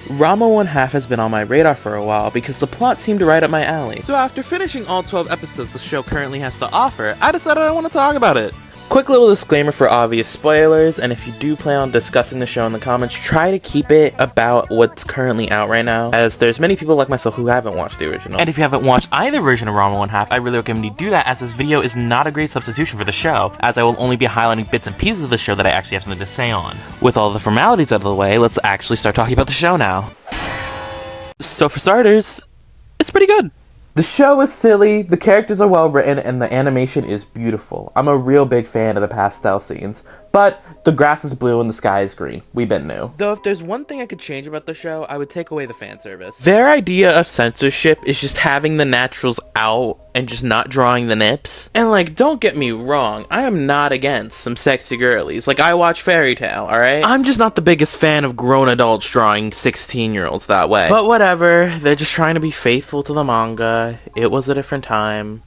Ranma 1/2 has been on my radar for a while because the plot seemed right up my alley. So after finishing all 12 episodes the show currently has to offer, I decided I want to talk about it. Quick little disclaimer for obvious spoilers, and if you do plan on discussing the show in the comments, try to keep it about what's currently out right now, as there's many people like myself who haven't watched the original. And if you haven't watched either version of Ranma 1/2, I really recommend you do that, as this video is not a great substitution for the show, as I will only be highlighting bits and pieces of the show that I actually have something to say on. With all the formalities out of the way, let's actually start talking about the show now. So for starters, it's pretty good. The show is silly, the characters are well written, and the animation is beautiful. I'm a real big fan of the pastel scenes, but the grass is blue and the sky is green. We been new. Though if there's one thing I could change about the show, I would take away the fan service. Their idea of censorship is just having the naturals out and just not drawing the nips. And like, don't get me wrong, I am not against some sexy girlies. Like, I watch Fairy Tail, alright? I'm just not the biggest fan of grown adults drawing 16-year-olds that way. But whatever, they're just trying to be faithful to the manga. It was a different time.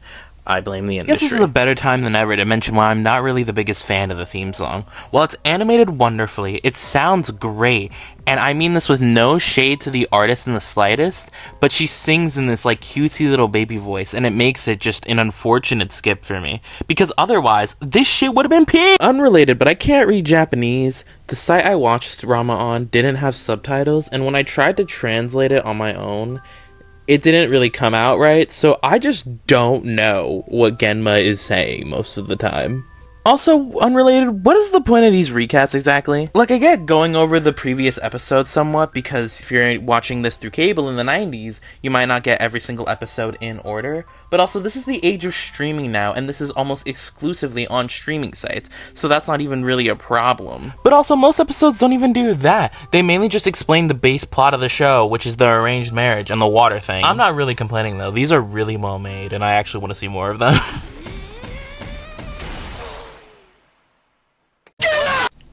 I blame the industry. I guess this is a better time than ever to mention why I'm not really the biggest fan of the theme song. While it's animated wonderfully, it sounds great, and I mean this with no shade to the artist in the slightest, but she sings in this like cutesy little baby voice, and it makes it just an unfortunate skip for me. Because otherwise, this shit would have been peak! Unrelated, but I can't read Japanese. The site I watched Ranma on didn't have subtitles, and when I tried to translate it on my own, it didn't really come out right, so I just don't know what Genma is saying most of the time. Also, unrelated, what is the point of these recaps exactly? Like, I get going over the previous episodes somewhat, because if you're watching this through cable in the 90s, you might not get every single episode in order. But also, this is the age of streaming now, and this is almost exclusively on streaming sites, so that's not even really a problem. But also, most episodes don't even do that. They mainly just explain the base plot of the show, which is the arranged marriage and the water thing. I'm not really complaining though, these are really well made, and I actually want to see more of them.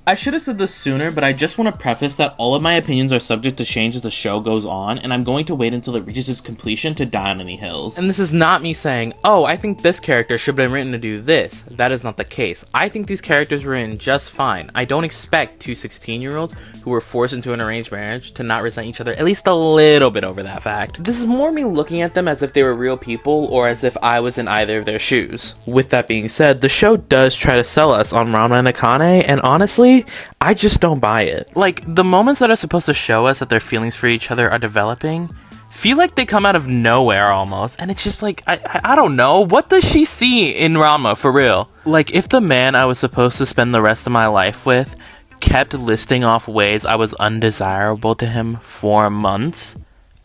I should have said this sooner, but I just want to preface that all of my opinions are subject to change as the show goes on, and I'm going to wait until it reaches its completion to die on any hills. And this is not me saying, oh, I think this character should have been written to do this. That is not the case. I think these characters were written just fine. I don't expect two 16-year-olds who were forced into an arranged marriage to not resent each other at least a little bit over that fact. This is more me looking at them as if they were real people, or as if I was in either of their shoes. With that being said, the show does try to sell us on Ranma and Akane, and honestly, I just don't buy it. Like, the moments that are supposed to show us that their feelings for each other are developing feel like they come out of nowhere almost, and it's just like, I don't know, what does she see in Ranma for real? Like, if the man I was supposed to spend the rest of my life with kept listing off ways I was undesirable to him for months,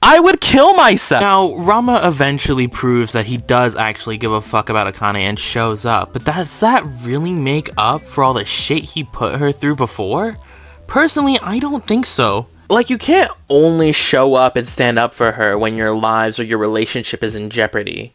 I would kill myself! Now, Ranma eventually proves that he does actually give a fuck about Akane and shows up, but does that really make up for all the shit he put her through before? Personally, I don't think so. Like, you can't only show up and stand up for her when your lives or your relationship is in jeopardy.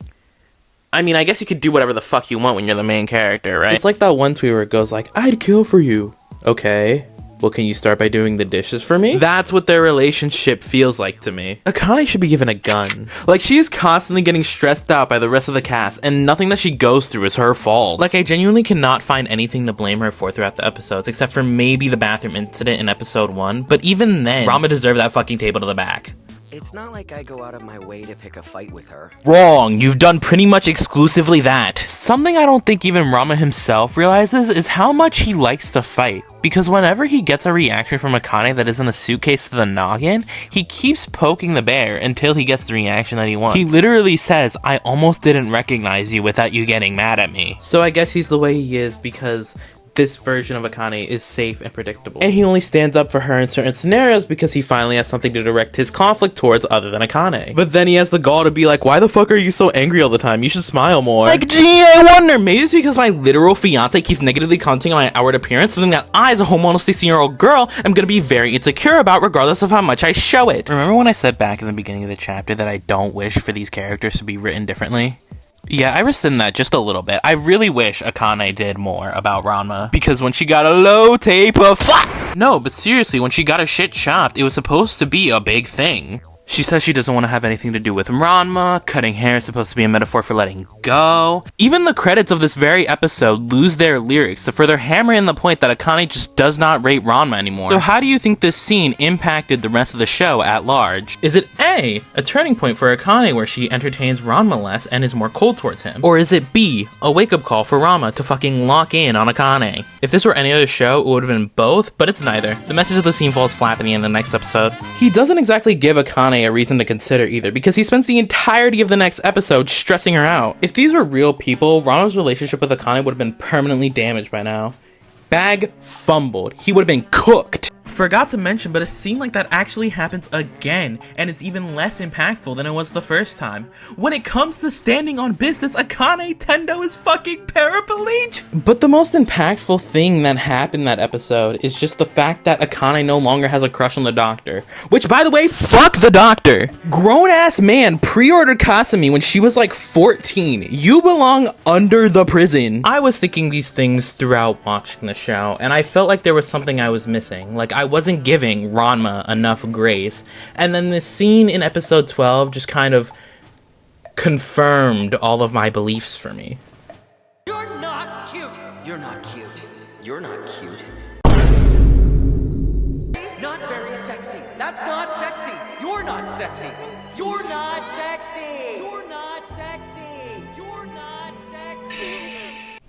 I mean, I guess you could do whatever the fuck you want when you're the main character, right? It's like that one tweet where it goes like, I'd kill for you. Okay. Well, can you start by doing the dishes for me? That's what their relationship feels like to me. Akane should be given a gun. Like, she's constantly getting stressed out by the rest of the cast, and nothing that she goes through is her fault. Like, I genuinely cannot find anything to blame her for throughout the episodes, except for maybe the bathroom incident in episode 1, but even then, Ranma deserved that fucking table to the back. It's not like I go out of my way to pick a fight with her. Wrong! You've done pretty much exclusively that. Something I don't think even Ranma himself realizes is how much he likes to fight. Because whenever he gets a reaction from Akane that isn't a suitcase to the noggin, he keeps poking the bear until he gets the reaction that he wants. He literally says, I almost didn't recognize you without you getting mad at me. So I guess he's the way he is because this version of Akane is safe and predictable. And he only stands up for her in certain scenarios because he finally has something to direct his conflict towards other than Akane. But then he has the gall to be like, why the fuck are you so angry all the time? You should smile more. Like, gee, I wonder, maybe it's because my literal fiance keeps negatively commenting on my outward appearance, something that I, as a hormonal 16-year-old girl, am gonna be very insecure about regardless of how much I show it. Remember when I said back in the beginning of the chapter that I don't wish for these characters to be written differently? Yeah, I rescind that just a little bit. I really wish Akane did more about Ranma, because when she got a low tape of fuck! No, but seriously, when she got her shit chopped, it was supposed to be a big thing. She says she doesn't want to have anything to do with Ranma. Cutting hair is supposed to be a metaphor for letting go. Even the credits of this very episode lose their lyrics to further hammer in the point that Akane just does not rate Ranma anymore. So how do you think this scene impacted the rest of the show at large? Is it A, a turning point for Akane where she entertains Ranma less and is more cold towards him? Or is it B, a wake-up call for Ranma to fucking lock in on Akane? If this were any other show, it would have been both, but it's neither. The message of the scene falls flat in the next episode. He doesn't exactly give Akane a reason to consider either, because he spends the entirety of the next episode stressing her out. If these were real people, Ranma's relationship with Akane would have been permanently damaged by now. Bag fumbled. He would have been cooked. Forgot to mention, but a scene like that actually happens again, and it's even less impactful than it was the first time. When it comes to standing on business, Akane Tendo is fucking paraplegic! But the most impactful thing that happened that episode is just the fact that Akane no longer has a crush on the doctor. Which, by the way, fuck the doctor! Grown-ass man pre-ordered Kasumi when she was like 14. You belong under the prison. I was thinking these things throughout watching the show, and I felt like there was something I was missing. Like, I wasn't giving Ranma enough grace. And then this scene in episode 12 just kind of confirmed all of my beliefs for me. You're not cute! You're not cute. You're not cute. Not very sexy. That's not sexy. You're not sexy. You're not sexy. You're not sexy. You're not sexy.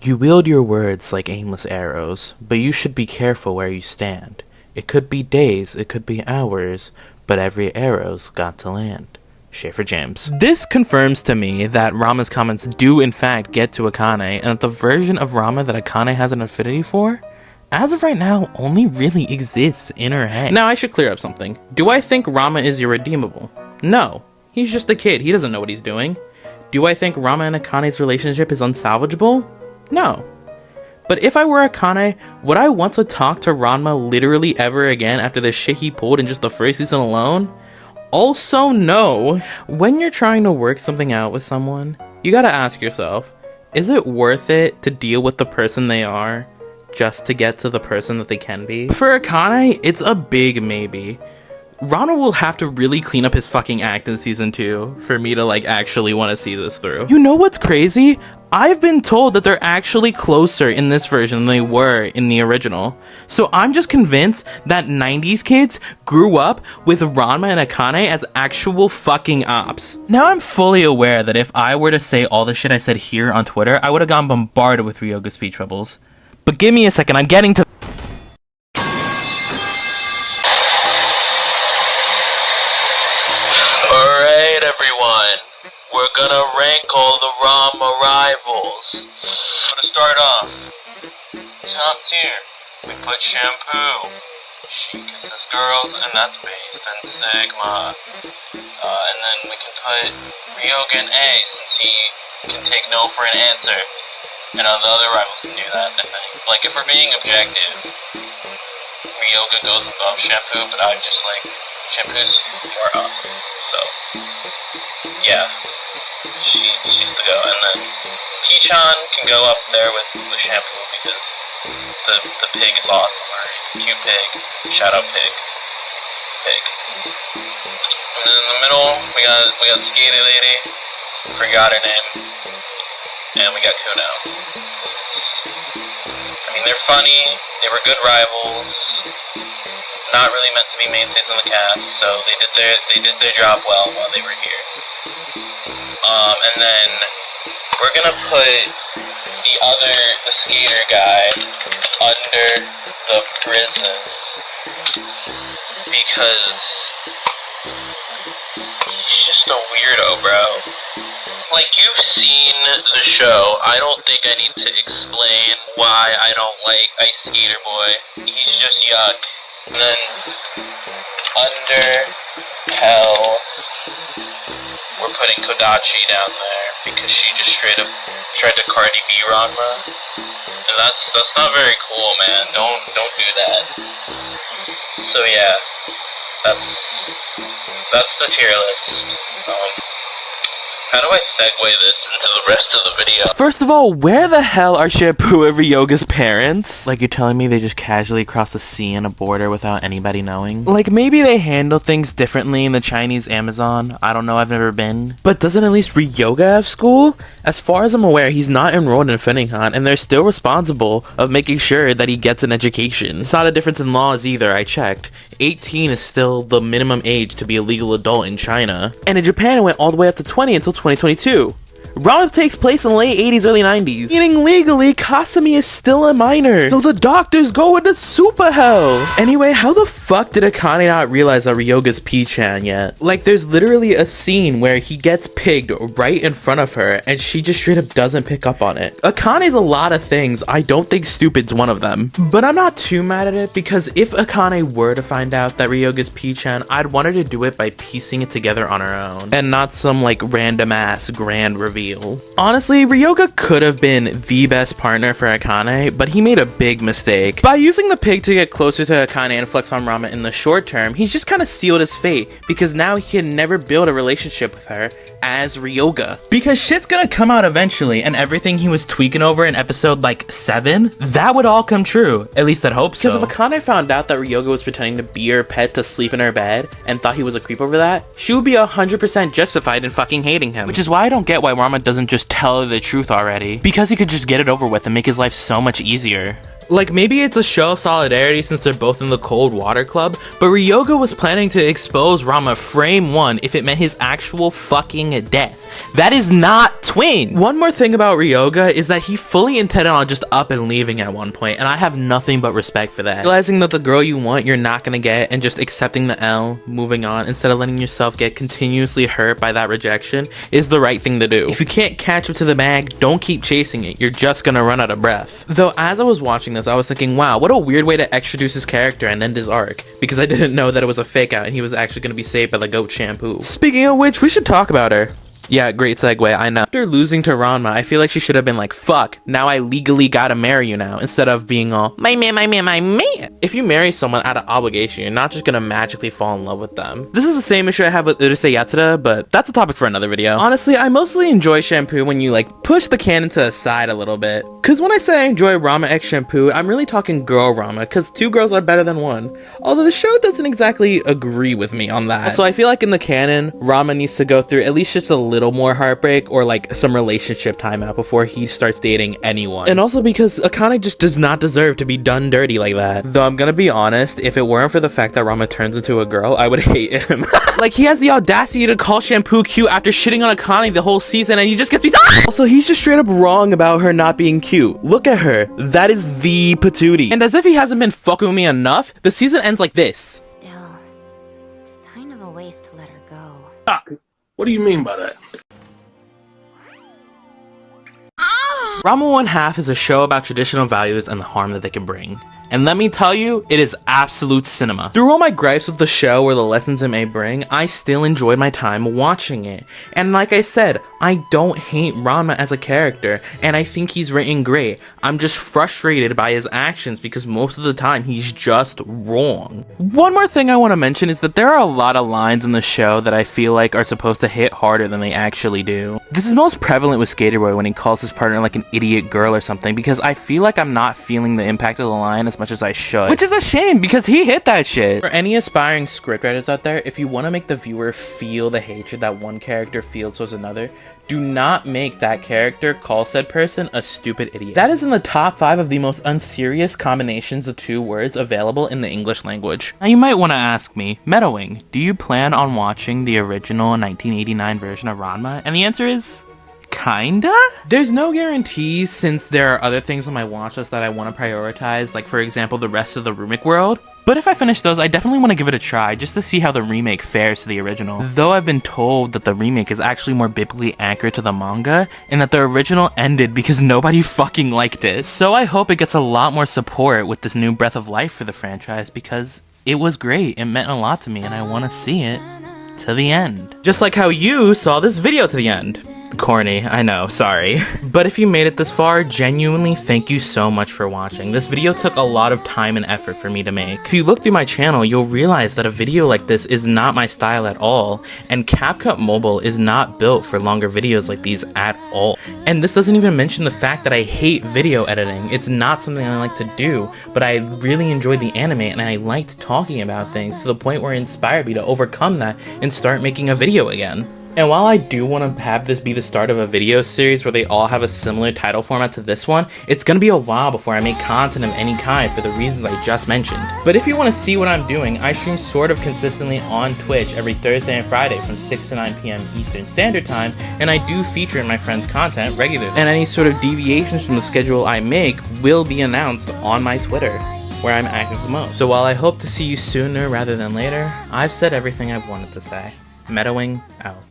You wield your words like aimless arrows, but you should be careful where you stand. It could be days, it could be hours, but every arrow's got to land. Schaefer James. This confirms to me that Ranma's comments do in fact get to Akane, and that the version of Ranma that Akane has an affinity for, as of right now, only really exists in her head. Now I should clear up something. Do I think Ranma is irredeemable? No. He's just a kid, he doesn't know what he's doing. Do I think Ranma and Akane's relationship is unsalvageable? No. But if I were Akane, would I want to talk to Ranma literally ever again after the shit he pulled in just the first season alone? Also, no. When you're trying to work something out with someone, you gotta ask yourself, is it worth it to deal with the person they are just to get to the person that they can be? For Akane, it's a big maybe. Ranma will have to really clean up his fucking act in season 2 for me to like actually want to see this through. You know what's crazy? I've been told that they're actually closer in this version than they were in the original. So I'm just convinced that 90s kids grew up with Ranma and Akane as actual fucking ops. Now I'm fully aware that if I were to say all the shit I said here on Twitter, I would have gone bombarded with Ryoga speech bubbles. But give me a second, I'm getting to everyone, we're gonna rank all the Ranma rivals. To start off, top tier, we put Shampoo. She kisses girls, and that's based on Sigma. And then we can put Ryoga in A, since he can take no for an answer. And all the other rivals can do that, I think. Like, if we're being objective, Ryoga goes above Shampoo, but I'm just like, Shampoo's more awesome. So, yeah, she's the go. And then Pichan can go up there with Shampoo because the pig is awesome, alright? Cute pig, shout out pig. And then in the middle, we got Skater Lady, forgot her name, and we got Kuno. I mean, they're funny, they were good rivals. Not really meant to be mainstays in the cast, so they did their job well while they were here. And then we're gonna put the skater guy under the prison because he's just a weirdo, bro. Like, you've seen the show. I don't think I need to explain why I don't like Ice Skater Boy. He's just yuck. And then, under Hell, we're putting Kodachi down there, because she just straight up tried to Cardi B Ranma. And that's not very cool, man. Don't do that. So yeah, that's the tier list. How do I segue this into the rest of the video? First of all, where the hell are Shampoo and Ryoga's parents? Like, you're telling me they just casually crossed the sea and a border without anybody knowing? Like, maybe they handle things differently in the Chinese Amazon. I don't know, I've never been. But doesn't at least Ryoga have school? As far as I'm aware, he's not enrolled in Finningham, and they're still responsible of making sure that he gets an education. It's not a difference in laws either, I checked. 18 is still the minimum age to be a legal adult in China. And in Japan, it went all the way up to 20 until 2022. Ranma takes place in the late 80s, early 90s. Meaning legally, Kasumi is still a minor. So the doctors go into super hell. Anyway, how the fuck did Akane not realize that Ryoga's P-chan yet? Like, there's literally a scene where he gets pigged right in front of her, and she just straight up doesn't pick up on it. Akane's a lot of things. I don't think stupid's one of them. But I'm not too mad at it, because if Akane were to find out that Ryoga's P-chan, I'd want her to do it by piecing it together on her own. And not some, like, random-ass grand reveal. Honestly, Ryoga could have been the best partner for Akane, but he made a big mistake. By using the pig to get closer to Akane and flex on Ranma in the short term, he's just kind of sealed his fate, because now he can never build a relationship with her as Ryoga. Because shit's gonna come out eventually, and everything he was tweaking over in episode like 7, that would all come true. At least I'd hope so. Because if Akane found out that Ryoga was pretending to be her pet to sleep in her bed, and thought he was a creep over that, she would be 100% justified in fucking hating him. Which is why I don't get why Ranma doesn't just tell her the truth already. Because he could just get it over with and make his life so much easier. Like, maybe it's a show of solidarity since they're both in the Cold Water Club, but Ryoga was planning to expose Ranma frame 1 if it meant his actual fucking death. That is not twin! One more thing about Ryoga is that he fully intended on just up and leaving at one point, and I have nothing but respect for that. Realizing that the girl you want you're not gonna get, and just accepting the L, moving on, instead of letting yourself get continuously hurt by that rejection, is the right thing to do. If you can't catch up to the bag, don't keep chasing it, you're just gonna run out of breath. Though as I was watching this, I was thinking, wow, what a weird way to extroduce his character and end his arc, because I didn't know that it was a fake out and he was actually going to be saved by the goat Shampoo. Speaking of which, we should talk about her. Yeah, great segue, I know. After losing to Ranma, I feel like she should have been like, fuck, now I legally gotta marry you now, instead of being all, my man, my man, my man. If you marry someone out of obligation, you're not just gonna magically fall in love with them. This is the same issue I have with urusei yatsura, but that's a topic for another video. Honestly, I mostly enjoy Shampoo when you like push the canon to the side a little bit. Cause when I say I enjoy Ranma x Shampoo, I'm really talking girl Ranma, cause 2 girls are better than 1. Although the show doesn't exactly agree with me on that. So I feel like in the canon, Ranma needs to go through at least just a little more heartbreak or like some relationship timeout before he starts dating anyone. And also because Akane just does not deserve to be done dirty like that. Though I'm gonna be honest, if it weren't for the fact that Ranma turns into a girl, I would hate him. Like, he has the audacity to call Shampoo cute after shitting on Akane the whole season, and he just gets me. Also, he's just straight up wrong about her not being cute. Look at her. That is the patootie. And as if he hasn't been fucking with me enough, the season ends like this. Still, it's kind of a waste to let her go. What do you mean by that? Ranma 1/2 is a show about traditional values and the harm that they can bring. And let me tell you, it is absolute cinema. Through all my gripes with the show or the lessons it may bring, I still enjoyed my time watching it. And like I said, I don't hate Ranma as a character, and I think he's written great. I'm just frustrated by his actions because most of the time he's just wrong. One more thing I want to mention is that there are a lot of lines in the show that I feel like are supposed to hit harder than they actually do. This is most prevalent with Skater Boy when he calls his partner like an idiot girl or something, because I feel like I'm not feeling the impact of the line as much as I should. Which is a shame, because he hit that shit. For any aspiring scriptwriters out there, if you want to make the viewer feel the hatred that one character feels towards another, do not make that character call said person a stupid idiot. That is in the top 5 of the most unserious combinations of 2 words available in the English language. Now you might want to ask me, Meadowing, do you plan on watching the original 1989 version of Ranma? And the answer is, kinda? There's no guarantees since there are other things on my watch list that I want to prioritize, like for example the rest of the Rumik world. But if I finish those, I definitely want to give it a try, just to see how the remake fares to the original. Though I've been told that the remake is actually more biblically anchored to the manga, and that the original ended because nobody fucking liked it. So I hope it gets a lot more support with this new breath of life for the franchise, because it was great, it meant a lot to me, and I want to see it to the end. Just like how you saw this video to the end. Corny, I know, sorry. But if you made it this far, genuinely thank you so much for watching. This video took a lot of time and effort for me to make. If you look through my channel, you'll realize that a video like this is not my style at all, and CapCut Mobile is not built for longer videos like these at all. And this doesn't even mention the fact that I hate video editing. It's not something I like to do, but I really enjoyed the anime and I liked talking about things to the point where it inspired me to overcome that and start making a video again. And while I do want to have this be the start of a video series where they all have a similar title format to this one, it's going to be a while before I make content of any kind for the reasons I just mentioned. But if you want to see what I'm doing, I stream sort of consistently on Twitch every Thursday and Friday from 6 to 9 p.m. Eastern Standard Time, and I do feature in my friends' content regularly. And any sort of deviations from the schedule I make will be announced on my Twitter, where I'm active the most. So while I hope to see you sooner rather than later, I've said everything I've wanted to say. Meadowing out.